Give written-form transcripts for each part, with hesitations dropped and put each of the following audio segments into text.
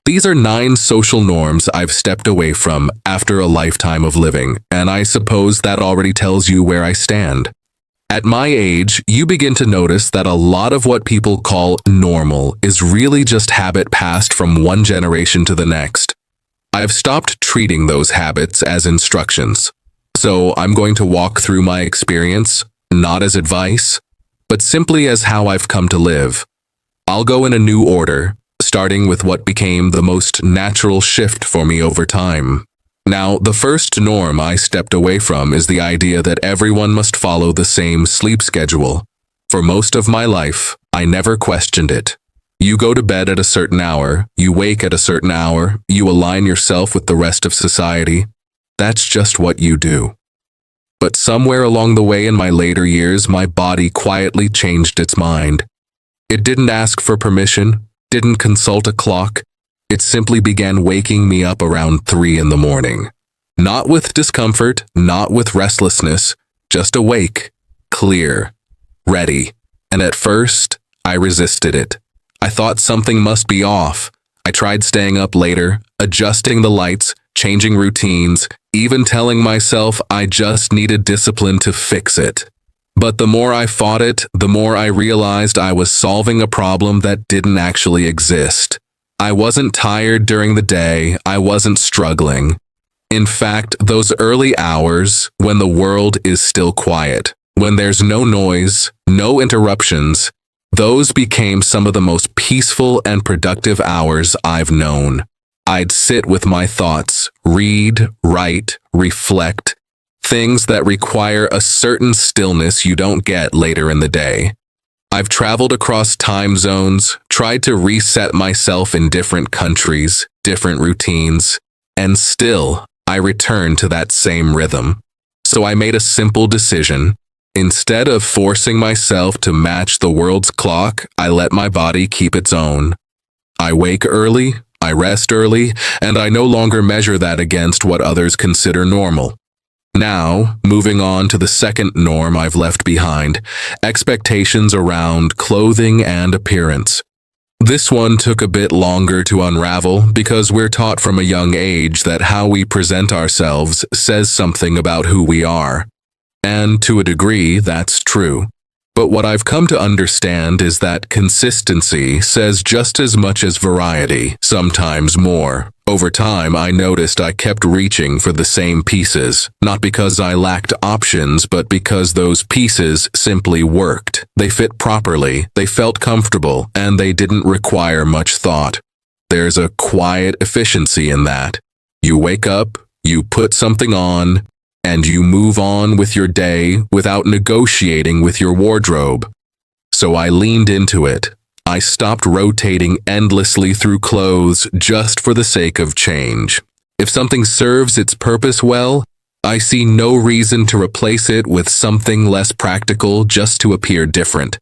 These are 9 social norms I've stepped away from after a lifetime of living, and I suppose that already tells you where I stand. At my age, you begin to notice that a lot of what people call normal is really just habit passed from one generation to the next. I've stopped treating those habits as instructions. So I'm going to walk through my experience, not as advice, but simply as how I've come to live. I'll go in a new order, starting with what became the most natural shift for me over time. Now, the first norm I stepped away from is the idea that everyone must follow the same sleep schedule. For most of my life, I never questioned it. You go to bed at a certain hour, you wake at a certain hour, you align yourself with the rest of society. That's just what you do. But somewhere along the way in my later years, my body quietly changed its mind. It didn't ask for permission, didn't consult a clock. It simply began waking me up around 3 in the morning. Not with discomfort, not with restlessness, just awake, clear, ready. And at first, I resisted it. I thought something must be off. I tried staying up later, adjusting the lights, changing routines, even telling myself I just needed discipline to fix it. But the more I fought it, the more I realized I was solving a problem that didn't actually exist. I wasn't tired during the day, I wasn't struggling. In fact, those early hours, when the world is still quiet, when there's no noise, no interruptions, those became some of the most peaceful and productive hours I've known. I'd sit with my thoughts, read, write, reflect, things that require a certain stillness you don't get later in the day. I've traveled across time zones, tried to reset myself in different countries, different routines, and still, I return to that same rhythm. So I made a simple decision. Instead of forcing myself to match the world's clock, I let my body keep its own. I wake early, I rest early, and I no longer measure that against what others consider normal. Now, moving on to the second norm I've left behind, expectations around clothing and appearance. This one took a bit longer to unravel because we're taught from a young age that how we present ourselves says something about who we are. And to a degree, that's true. But what I've come to understand is that consistency says just as much as variety, sometimes more. Over time, I noticed I kept reaching for the same pieces, not because I lacked options, but because those pieces simply worked. They fit properly, they felt comfortable, and they didn't require much thought. There's a quiet efficiency in that. You wake up, you put something on, and you move on with your day without negotiating with your wardrobe. So I leaned into it. I stopped rotating endlessly through clothes just for the sake of change. If something serves its purpose well, I see no reason to replace it with something less practical just to appear different.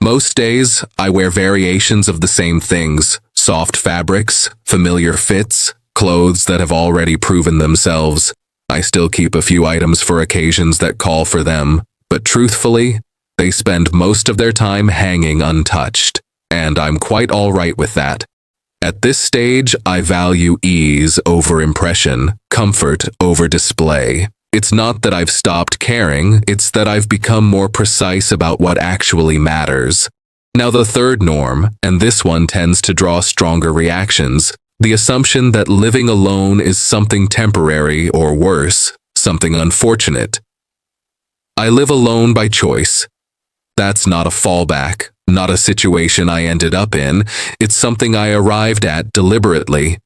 Most days, I wear variations of the same things, soft fabrics, familiar fits, clothes that have already proven themselves. I still keep a few items for occasions that call for them, but truthfully, they spend most of their time hanging untouched, and I'm quite all right with that. At this stage, I value ease over impression, comfort over display. It's not that I've stopped caring, it's that I've become more precise about what actually matters. Now the third norm, and this one tends to draw stronger reactions, the assumption that living alone is something temporary or worse, something unfortunate. I live alone by choice. That's not a fallback, not a situation I ended up in. It's something I arrived at deliberately.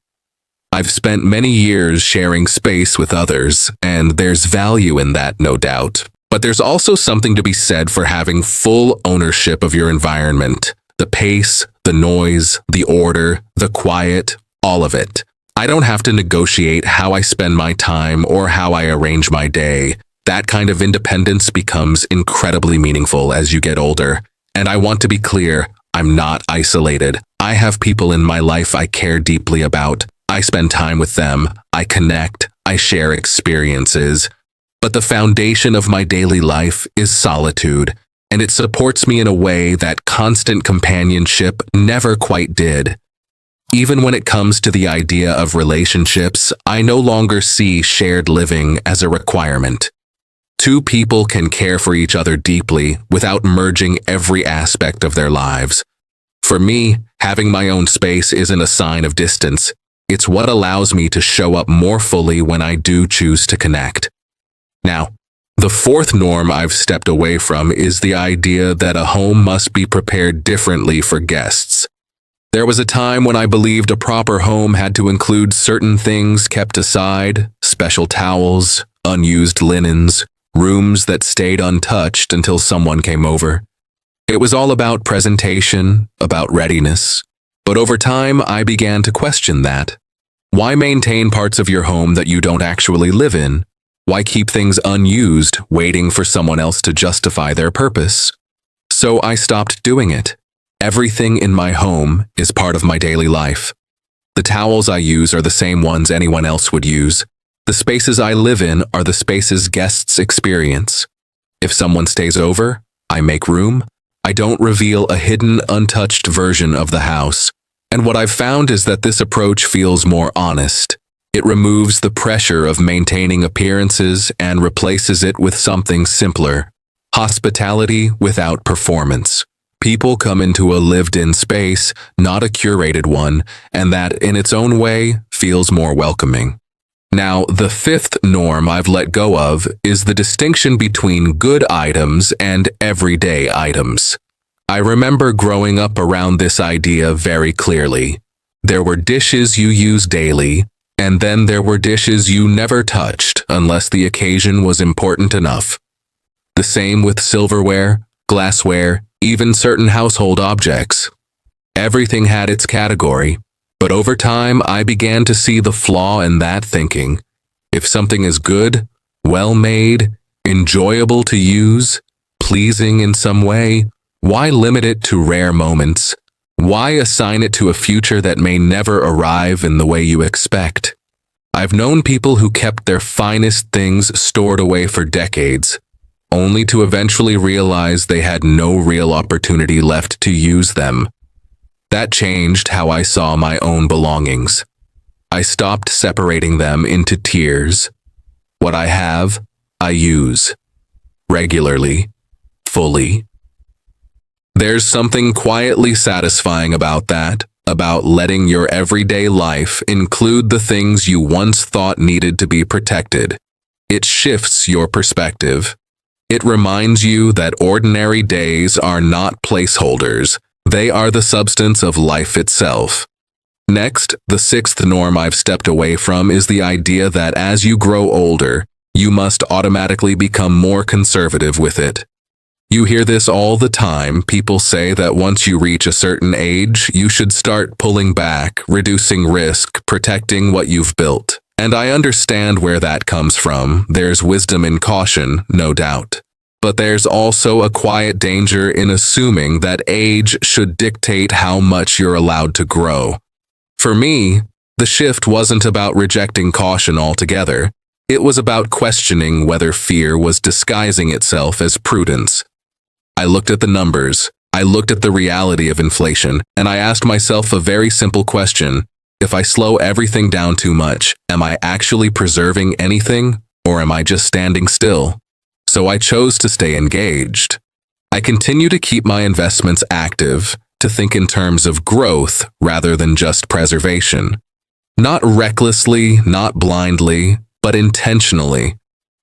I've spent many years sharing space with others, and there's value in that, no doubt. But there's also something to be said for having full ownership of your environment. The pace, the noise, the order, the quiet, all of it. I don't have to negotiate how I spend my time or how I arrange my day. That kind of independence becomes incredibly meaningful as you get older. And I want to be clear, I'm not isolated. I have people in my life I care deeply about. I spend time with them. I connect. I share experiences. But the foundation of my daily life is solitude, and it supports me in a way that constant companionship never quite did. Even when it comes to the idea of relationships, I no longer see shared living as a requirement. Two people can care for each other deeply without merging every aspect of their lives. For me, having my own space isn't a sign of distance. It's what allows me to show up more fully when I do choose to connect. Now, the fourth norm I've stepped away from is the idea that a home must be prepared differently for guests. There was a time when I believed a proper home had to include certain things kept aside, special towels, unused linens, rooms that stayed untouched until someone came over. It was all about presentation, about readiness. But over time, I began to question that. Why maintain parts of your home that you don't actually live in? Why keep things unused, waiting for someone else to justify their purpose? So I stopped doing it. Everything in my home is part of my daily life. The towels I use are the same ones anyone else would use. The spaces I live in are the spaces guests experience. If someone stays over, I make room. I don't reveal a hidden, untouched version of the house. And what I've found is that this approach feels more honest. It removes the pressure of maintaining appearances and replaces it with something simpler. Hospitality without performance. People come into a lived-in space, not a curated one, and that, in its own way, feels more welcoming. Now, the fifth norm I've let go of is the distinction between good items and everyday items. I remember growing up around this idea very clearly. There were dishes you use daily, and then there were dishes you never touched unless the occasion was important enough. The same with silverware, glassware, even certain household objects. Everything had its category, but over time I began to see the flaw in that thinking. If something is good, well-made, enjoyable to use, pleasing in some way, why limit it to rare moments? Why assign it to a future that may never arrive in the way you expect? I've known people who kept their finest things stored away for decades, only to eventually realize they had no real opportunity left to use them. That changed how I saw my own belongings. I stopped separating them into tiers. What I have, I use. Regularly. Fully. There's something quietly satisfying about that, about letting your everyday life include the things you once thought needed to be protected. It shifts your perspective. It reminds you that ordinary days are not placeholders. They are the substance of life itself. Next, the sixth norm I've stepped away from is the idea that as you grow older, you must automatically become more conservative with it. You hear this all the time. People say that once you reach a certain age, you should start pulling back, reducing risk, protecting what you've built. And I understand where that comes from. There's wisdom in caution, no doubt. But there's also a quiet danger in assuming that age should dictate how much you're allowed to grow. For me, the shift wasn't about rejecting caution altogether. It was about questioning whether fear was disguising itself as prudence. I looked at the numbers, I looked at the reality of inflation, and I asked myself a very simple question. If I slow everything down too much, am I actually preserving anything, or am I just standing still? So I chose to stay engaged. I continue to keep my investments active, to think in terms of growth rather than just preservation. Not recklessly, not blindly, but intentionally.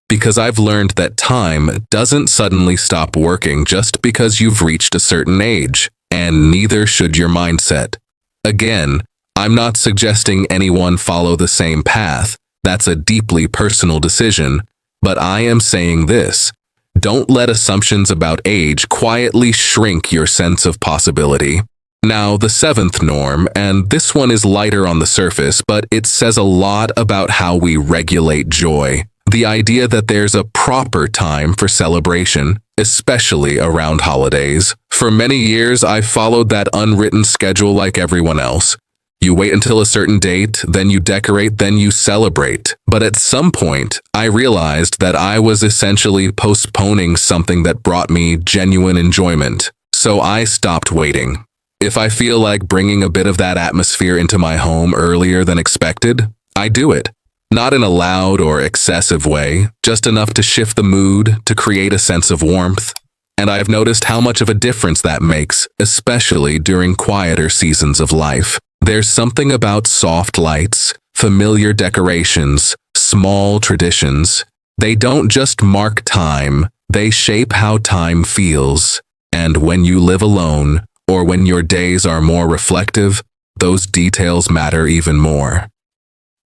Because I've learned that time doesn't suddenly stop working just because you've reached a certain age, and neither should your mindset. Again, I'm not suggesting anyone follow the same path. That's a deeply personal decision. But I am saying this: don't let assumptions about age quietly shrink your sense of possibility. Now, the seventh norm, and this one is lighter on the surface, but it says a lot about how we regulate joy. The idea that there's a proper time for celebration, especially around holidays. For many years, I've followed that unwritten schedule like everyone else. You wait until a certain date, then you decorate, then you celebrate. But at some point, I realized that I was essentially postponing something that brought me genuine enjoyment. So I stopped waiting. If I feel like bringing a bit of that atmosphere into my home earlier than expected, I do it. Not in a loud or excessive way, just enough to shift the mood, to create a sense of warmth. And I've noticed how much of a difference that makes, especially during quieter seasons of life. There's something about soft lights, familiar decorations, small traditions. They don't just mark time, they shape how time feels. And when you live alone, or when your days are more reflective, those details matter even more.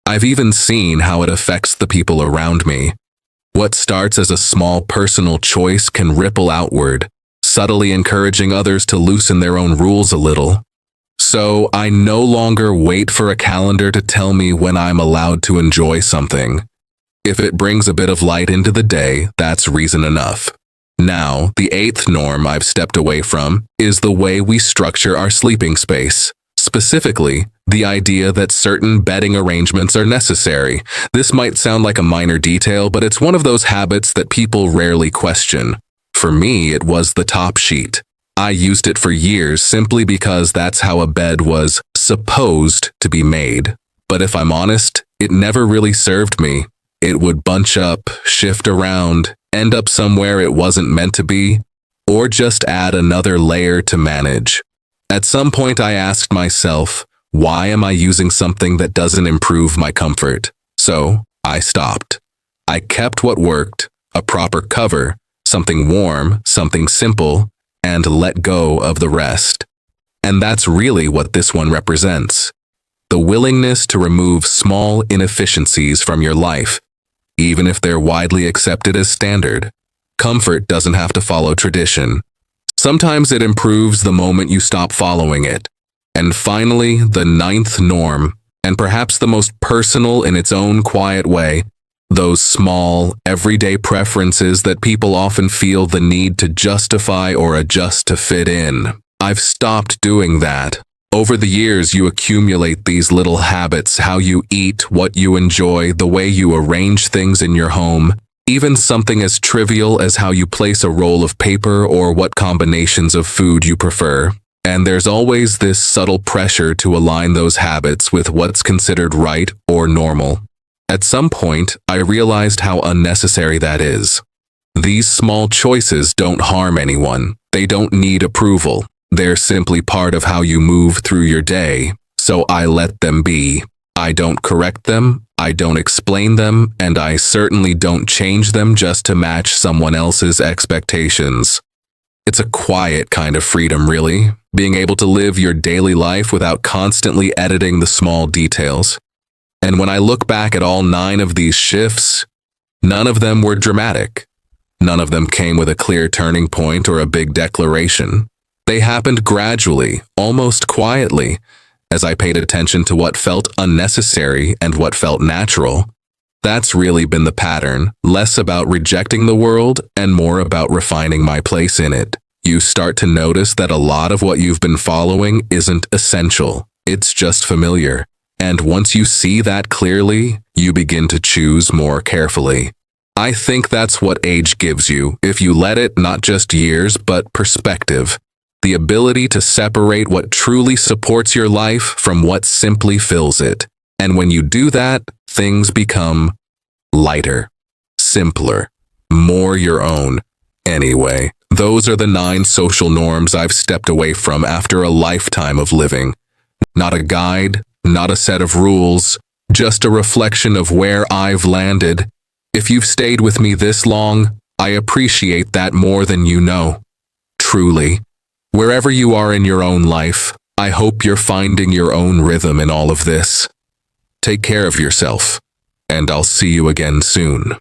I've even seen how it affects the people around me. What starts as a small personal choice can ripple outward, subtly encouraging others to loosen their own rules a little. So I no longer wait for a calendar to tell me when I'm allowed to enjoy something. If it brings a bit of light into the day, that's reason enough. Now, the eighth norm I've stepped away from is the way we structure our sleeping space. Specifically, the idea that certain bedding arrangements are necessary. This might sound like a minor detail, but it's one of those habits that people rarely question. For me, it was the top sheet. I used it for years simply because that's how a bed was supposed to be made. But if I'm honest, it never really served me. It would bunch up, shift around, end up somewhere it wasn't meant to be, or just add another layer to manage. At some point I asked myself, why am I using something that doesn't improve my comfort? So I stopped. I kept what worked, a proper cover, something warm, something simple, and let go of the rest. And that's really what this one represents. The willingness to remove small inefficiencies from your life, even if they're widely accepted as standard. Comfort doesn't have to follow tradition. Sometimes it improves the moment you stop following it. And finally, the ninth norm, and perhaps the most personal in its own quiet way, those small, everyday preferences that people often feel the need to justify or adjust to fit in. I've stopped doing that. Over the years, you accumulate these little habits, how you eat, what you enjoy, the way you arrange things in your home, even something as trivial as how you place a roll of paper or what combinations of food you prefer. And there's always this subtle pressure to align those habits with what's considered right or normal. At some point, I realized how unnecessary that is. These small choices don't harm anyone. They don't need approval. They're simply part of how you move through your day, so I let them be. I don't correct them, I don't explain them, and I certainly don't change them just to match someone else's expectations. It's a quiet kind of freedom, really, being able to live your daily life without constantly editing the small details. And when I look back at all 9 of these shifts, none of them were dramatic. None of them came with a clear turning point or a big declaration. They happened gradually, almost quietly, as I paid attention to what felt unnecessary and what felt natural. That's really been the pattern, less about rejecting the world and more about refining my place in it. You start to notice that a lot of what you've been following isn't essential, it's just familiar. And once you see that clearly, you begin to choose more carefully. I think that's what age gives you, if you let it, not just years, but perspective. The ability to separate what truly supports your life from what simply fills it. And when you do that, things become lighter, simpler, more your own. Anyway, those are the 9 social norms I've stepped away from after a lifetime of living. Not a guide, not a set of rules, just a reflection of where I've landed. If you've stayed with me this long, I appreciate that more than you know. Truly. Wherever you are in your own life, I hope you're finding your own rhythm in all of this. Take care of yourself, and I'll see you again soon.